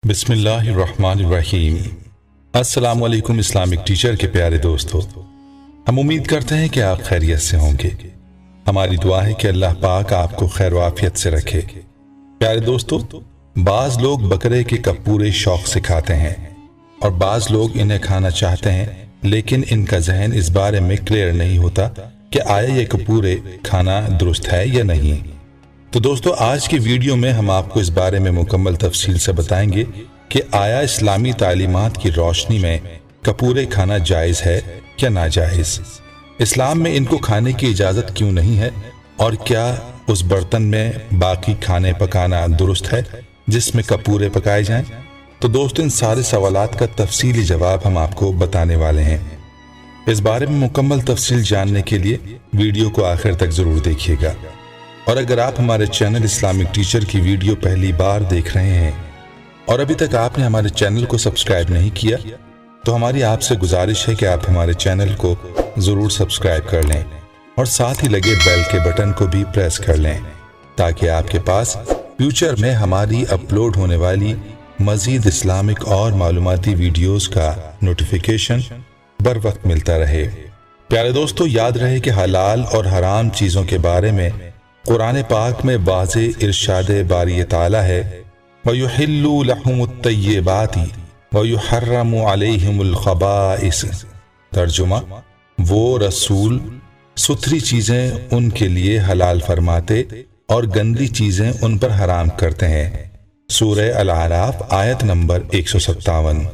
बिस्मिल्लाहिर्रहमानिर्रहीम। अस्सलाम वालेकुम इस्लामिक टीचर के प्यारे दोस्तों, हम उम्मीद करते हैं कि आप खैरियत से होंगे। हमारी दुआ है कि अल्लाह पाक आपको खैर वाफियत से रखे। प्यारे दोस्तों, बाज लोग बकरे के कपूरे शौक से खाते हैं और बाज लोग इन्हें खाना चाहते हैं, लेकिन इनका जहन इस बारे में क्लियर नहीं होता कि आया ये कपूरे खाना दुरुस्त है या नहीं। तो दोस्तों, आज की वीडियो में हम आपको इस बारे में मुकम्मल तफसील से बताएंगे कि आया इस्लामी तालीमात की रोशनी में कपूरे खाना जायज़ है या नाजायज़, इस्लाम में इनको खाने की इजाज़त क्यों नहीं है, और क्या उस बर्तन में बाकी खाने पकाना दुरुस्त है जिसमें कपूरे पकाए जाएं। तो दोस्तों, इन सारे सवालात का तफसीली जवाब हम आपको बताने वाले हैं। इस बारे में मुकम्मल तफसील जानने के लिए वीडियो को आखिर तक ज़रूर देखिएगा। और अगर आप हमारे चैनल इस्लामिक टीचर की वीडियो पहली बार देख रहे हैं और अभी तक आपने हमारे चैनल को सब्सक्राइब नहीं किया, तो हमारी आपसे गुजारिश है कि आप हमारे चैनल को ज़रूर सब्सक्राइब कर लें और साथ ही लगे बेल के बटन को भी प्रेस कर लें, ताकि आपके पास फ्यूचर में हमारी अपलोड होने वाली मज़ीद इस्लामिक और मालूमाती वीडियोज़ का नोटिफिकेशन बर वक्त मिलता रहे। प्यारे दोस्तों, याद रहे कि हलाल और हराम चीज़ों के बारे में कुरान पाक में वाज़े इरशाद बारी ताला है, वयुहिल्लु लहुमुत तय्यिबाति वयुहर्रमु अलैहिमुल खबाइस। तर्जुमा, वो रसूल सुथरी चीजें उनके लिए हलाल फरमाते और गंदी चीजें उन पर हराम करते हैं। सूरह अल-आराफ आयत नंबर 157।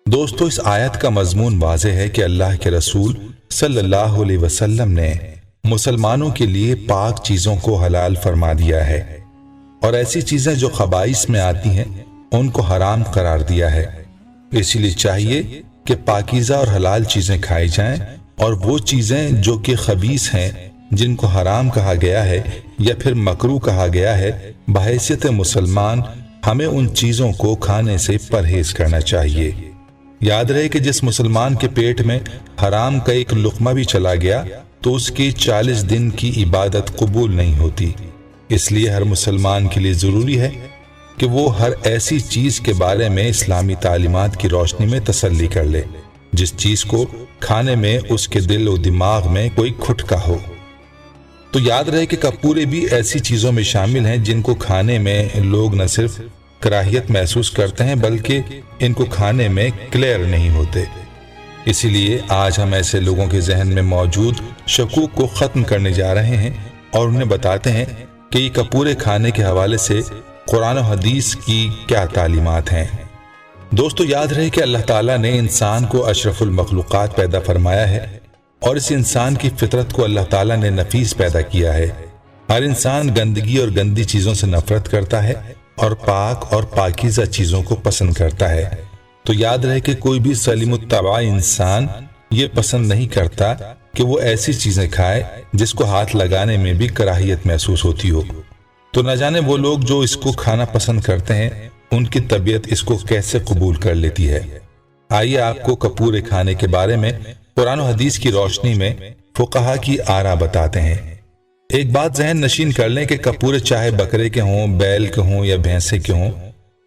दोस्तों, इस आयत का मजमून वाज़े है कि अल्लाह के रसूल सल्लल्लाहु अलैहि वसल्लम ने मुसलमानों के लिए पाक चीज़ों को हलाल फरमा दिया है और ऐसी चीज़ें जो खबाइस में आती हैं उनको हराम करार दिया है। इसीलिए चाहिए कि पाकीज़ा और हलाल चीज़ें खाई जाएं, और वो चीज़ें जो कि खबीस हैं, जिनको हराम कहा गया है या फिर मकरू कहा गया है, बहैसियत मुसलमान हमें उन चीज़ों को खाने से परहेज करना चाहिए। याद रहे कि जिस मुसलमान के पेट में हराम का एक लुक़मा भी चला गया तो उसकी 40 दिन की इबादत कबूल नहीं होती। इसलिए हर मुसलमान के लिए ज़रूरी है कि वो हर ऐसी चीज़ के बारे में इस्लामी तालीमात की रोशनी में तसल्ली कर ले जिस चीज़ को खाने में उसके दिल और दिमाग में कोई खुटका हो। तो याद रहे कि कपूरे भी ऐसी चीज़ों में शामिल हैं जिनको खाने में लोग न सिर्फ कराहियत महसूस करते हैं, बल्कि इनको खाने में क्लियर नहीं होते। इसीलिए आज हम ऐसे लोगों के जहन में मौजूद शकूक को ख़त्म करने जा रहे हैं और उन्हें बताते हैं कि ये कपूरे खाने के हवाले से कुरान और हदीस की क्या तालीमात हैं। दोस्तों, याद रहे कि अल्लाह ताला ने इंसान को अशरफुल मखलूक़ात पैदा फरमाया है और इस इंसान की फितरत को अल्लाह ताला ने नफीस पैदा किया है। हर इंसान गंदगी और गंदी चीज़ों से नफरत करता है और पाक और पाकीज़ा चीज़ों को पसंद करता है। तो याद रहे कि कोई भी सलीमुत्तबा इंसान ये पसंद नहीं करता कि वो ऐसी चीज़ें खाए जिसको हाथ लगाने में भी कराहियत महसूस होती हो। तो न जाने वो लोग जो इसको खाना पसंद करते हैं उनकी तबीयत इसको कैसे कबूल कर लेती है। आइए आपको कपूरे खाने के बारे में कुरान और हदीस की रोशनी में फुक़हा की आरा बताते हैं। एक बात जहन नशीन कर लें कि कपूरे चाहे बकरे के हों, बैल के हों या भैंसे के हों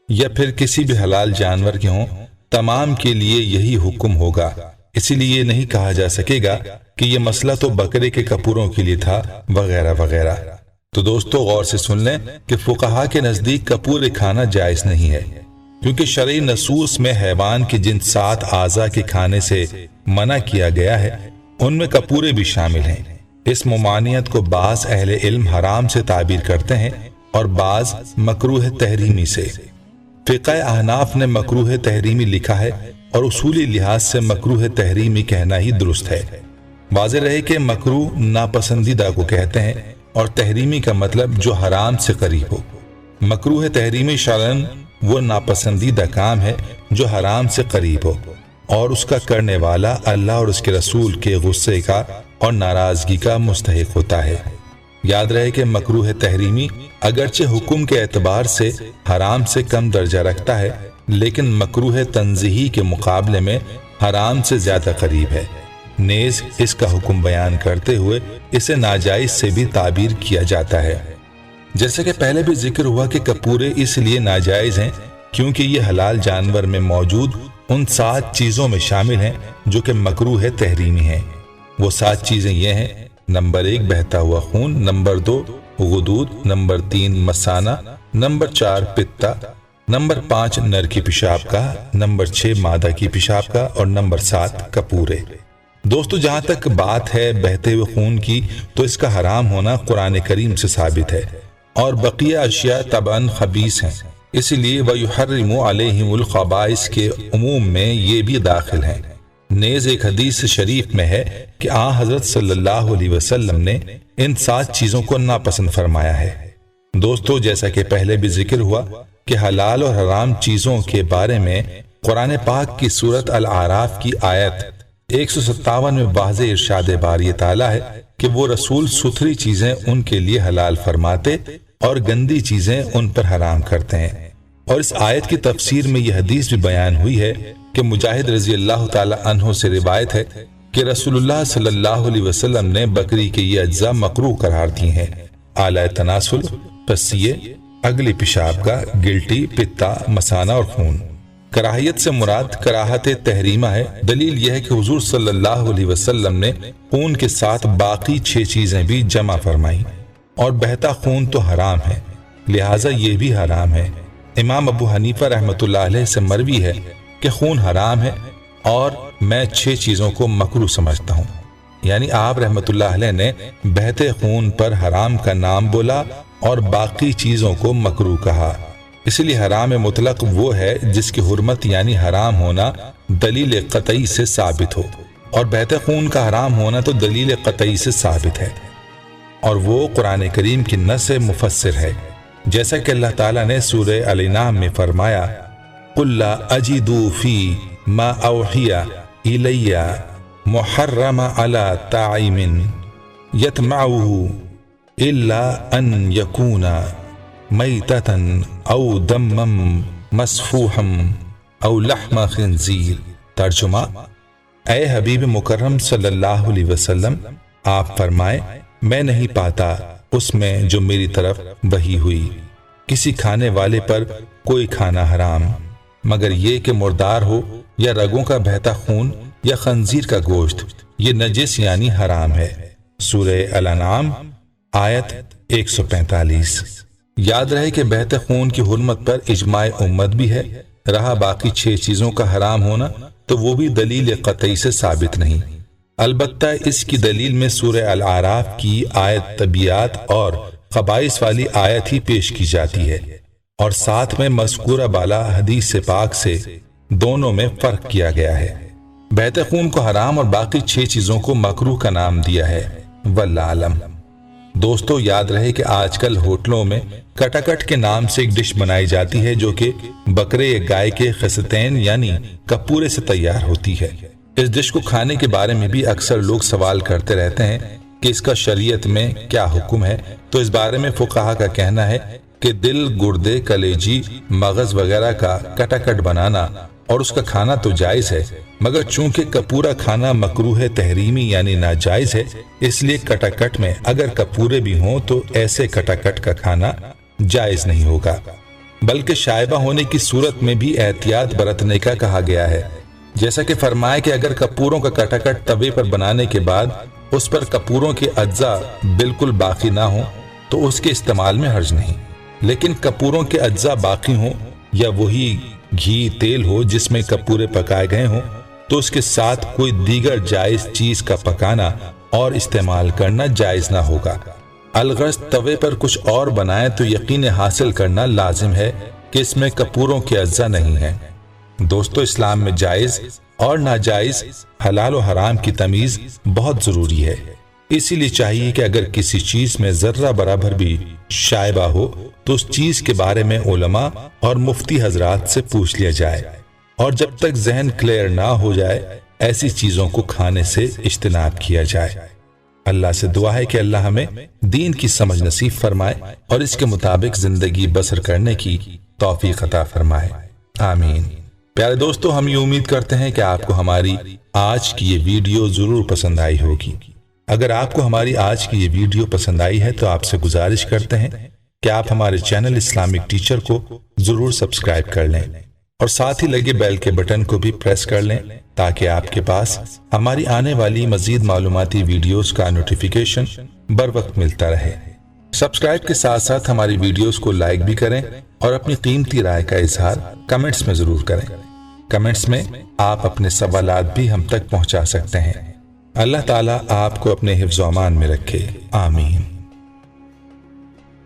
या फिर किसी भी हलाल जानवर के हों, तमाम के लिए यही हुक्म होगा। इसीलिए ये नहीं कहा जा सकेगा कि ये मसला तो बकरे के कपूरों के लिए था वगैरह वगैरह। तो दोस्तों, गौर से सुन लें कि फुक़हा के नज़दीक कपूरे खाना जायज़ नहीं है, क्योंकि शरई नसूस में हैवान के जिन 7 आज़ा के खाने से मना किया गया है उनमें कपूरे भी शामिल हैं। इस मुमानियत को बाज़ अहले इल्म हराम से ताबीर करते हैं और बाज़ मकरूह तहरीमी से। फ़िक़्ह अहनाफ ने मकरूह तहरीमी लिखा है और उसूली लिहाज से मकरूह तहरीमी कहना ही दुरुस्त है। वाज़े रहे कि मकरूह नापसंदीदा को कहते हैं और तहरीमी का मतलब जो हराम से करीब हो। मकरूह तहरीमी शरअन वो नापसंदीदा काम है जो हराम से करीब हो और उसका करने वाला अल्लाह और उसके रसूल के गुस्से का और नाराज़गी का मुस्तहिक होता है। याद रहे कि मकरूह तहरीमी अगरचे हुक्म के एतबार से हराम से कम दर्जा रखता है, लेकिन मकरूह तंज़ीही के मुकाबले में हराम से ज़्यादा करीब है। नेज़ इसका हुक्म बयान करते हुए इसे नाजायज़ से भी ताबीर किया जाता है। जैसे कि पहले भी जिक्र हुआ कि कपूरे इसलिए नाजायज़ हैं کیونکہ یہ حلال جانور میں موجود ان 7 چیزوں میں شامل ہیں جو کہ مکروہ تحریمی ہیں۔ وہ 7 چیزیں یہ ہیں: نمبر 1 بہتا ہوا خون، نمبر 2 غدود، نمبر 3 مثانہ، نمبر 4 پتا، نمبر 5 نر کی پیشاب کا، نمبر 6 مادہ کی پیشاب کا، اور نمبر 7 کپورے۔ دوستو جہاں تک بات ہے بہتے ہوئے خون کی، تو اس کا حرام ہونا قرآن کریم سے ثابت ہے، اور بقیہ اشیاء طبعاً خبیث ہیں، اس لیے وَيُحَرِّمُ عَلَيْهِمُ الْخَبَائِثَ کے عموم میں یہ بھی داخل ہیں۔ نیز ایک حدیث شریف میں ہے کہ حضرت صلی اللہ علیہ وسلم نے ان 7 چیزوں کو ناپسند فرمایا ہے۔ دوستو جیسا کہ پہلے بھی ذکر ہوا کہ حلال اور حرام چیزوں کے بارے میں قرآن پاک کی سورت الاعراف کی آیت 157 میں واضح ارشاد باری تعالیٰ ہے کہ وہ رسول ستھری چیزیں ان کے لیے حلال فرماتے اور گندی چیزیں ان پر حرام کرتے ہیں۔ اور اس آیت کی تفسیر میں یہ حدیث بھی بیان ہوئی ہے کہ مجاہد رضی اللہ تعالی عنہ سے روایت ہے کہ رسول اللہ صلی اللہ علیہ وسلم نے بکری کے یہ اجزاء مکروہ قرار دی ہیں: اعلی تناسل، پسیے، اگلی پیشاب کا، گلٹی، پتا، مثانہ اور خون۔ کراہیت سے مراد کراہت تحریمہ ہے۔ دلیل یہ ہے کہ حضور صلی اللہ علیہ وسلم نے خون کے ساتھ باقی 6 چیزیں بھی جمع فرمائیں، اور بہتا خون تو حرام ہے، لہٰذا یہ بھی حرام ہے۔ امام ابو حنیفہ رحمۃ اللہ علیہ سے مروی ہے کہ خون حرام ہے اور میں 6 چیزوں کو مکروہ سمجھتا ہوں، یعنی آپ رحمۃ اللہ علیہ نے بہتے خون پر حرام کا نام بولا اور باقی چیزوں کو مکروہ کہا۔ اس لیے حرام مطلق وہ ہے جس کی حرمت یعنی حرام ہونا دلیل قطعی سے ثابت ہو، اور بہتے خون کا حرام ہونا تو دلیل قطعی سے ثابت ہے، اور وہ قرآن کریم کی نص مفسر ہے، جیسا کہ اللہ تعالیٰ نے سورہ الانعام میں فرمایا: قُلْ لَا أَجِدُ فِي مَا أَوْحِيَ إِلَيَّ مُحَرَّمًا عَلَى طَاعِمٍ يَطْمَعُهُ إِلَّا أَن يَكُونَ مَيْتَةً أَوْ دَمًّا مَسْفُوحًا أَوْ لَحْمَ خِنزِيرٍ۔ ترجمہ: اے حبیب مکرم صلی اللہ علیہ وسلم، آپ فرمائیں میں نہیں پاتا اس میں جو میری طرف وحی ہوئی کسی کھانے والے پر کوئی کھانا حرام، مگر یہ کہ مردار ہو یا رگوں کا بہتا خون یا خنزیر کا گوشت، یہ نجس یعنی حرام ہے۔ سورہ الانعام آیت 145۔ یاد رہے کہ بہتے خون کی حرمت پر اجماع امت بھی ہے۔ رہا باقی 6 چیزوں کا حرام ہونا تو وہ بھی دلیل قطعی سے ثابت نہیں، البتہ اس کی دلیل میں سورہ الاعراف کی آیت طبیعات اور خبائث والی آیت ہی پیش کی جاتی ہے، اور ساتھ میں مذکورہ بالا حدیث پاک سے دونوں میں فرق کیا گیا ہے۔ بہتے خون کو حرام اور باقی 6 چیزوں کو مکروہ کا نام دیا ہے، واللہ اعلم۔ دوستو یاد رہے کہ آج کل ہوٹلوں میں کٹاکٹ کے نام سے ایک ڈش بنائی جاتی ہے جو کہ بکرے یا گائے کے خستین یعنی کپورے سے تیار ہوتی ہے۔ اس ڈش کو کھانے کے بارے میں بھی اکثر لوگ سوال کرتے رہتے ہیں کہ اس کا شریعت میں کیا حکم ہے، تو اس بارے میں فقہا کا کہنا ہے کہ دل، گردے، کلیجی، مغز وغیرہ کا کٹاکٹ بنانا اور اس کا کھانا تو جائز ہے، مگر چونکہ کپورا کھانا مکروہ تحریمی یعنی ناجائز ہے، اس لیے کٹاکٹ میں اگر کپورے بھی ہوں تو ایسے کٹاکٹ کا کھانا جائز نہیں ہوگا، بلکہ شائبہ ہونے کی صورت میں بھی احتیاط برتنے کا کہا گیا ہے، جیسا کہ فرمایا کہ اگر کپوروں کا کٹاکٹ توے پر بنانے کے بعد اس پر کپوروں کے اجزاء بالکل باقی نہ ہوں تو اس کے استعمال میں حرج نہیں، لیکن کپوروں کے اجزاء باقی ہوں یا وہی گھی، تیل ہو جس میں کپورے پکائے گئے ہوں تو اس کے ساتھ کوئی دیگر جائز چیز کا پکانا اور استعمال کرنا جائز نہ ہوگا۔ الغرض توے پر کچھ اور بنائیں تو یقین حاصل کرنا لازم ہے کہ اس میں کپوروں کے اجزاء نہیں ہیں۔ دوستو اسلام میں جائز اور ناجائز، حلال و حرام کی تمیز بہت ضروری ہے، اسی لیے چاہیے کہ اگر کسی چیز میں ذرہ برابر بھی شائبہ ہو تو اس چیز کے بارے میں علماء اور مفتی حضرات سے پوچھ لیا جائے، اور جب تک ذہن کلیئر نہ ہو جائے ایسی چیزوں کو کھانے سے اجتناب کیا جائے۔ اللہ سے دعا ہے کہ اللہ ہمیں دین کی سمجھ نصیب فرمائے اور اس کے مطابق زندگی بسر کرنے کی توفیق عطا فرمائے، آمین۔ پیارے دوستو، ہم یہ امید کرتے ہیں کہ آپ کو ہماری آج کی یہ ویڈیو ضرور پسند آئی ہوگی۔ اگر آپ کو ہماری آج کی یہ ویڈیو پسند آئی ہے تو آپ سے گزارش کرتے ہیں कि आप हमारे चैनल इस्लामिक टीचर को जरूर सब्सक्राइब कर लें और साथ ही लगे बेल के बटन को भी प्रेस कर लें ताकि आपके पास हमारी आने वाली मजीद मालूमाती वीडियोस का नोटिफिकेशन बर वक्त मिलता रहे। सब्सक्राइब के साथ साथ हमारी वीडियोस को लाइक भी करें और अपनी कीमती राय का इजहार कमेंट्स में जरूर करें। कमेंट्स में आप अपने सवालात भी हम तक पहुंचा सकते हैं। अल्लाह ताला आपको अपने हिफ्ज़-ओ-अमान में रखे। आमीन।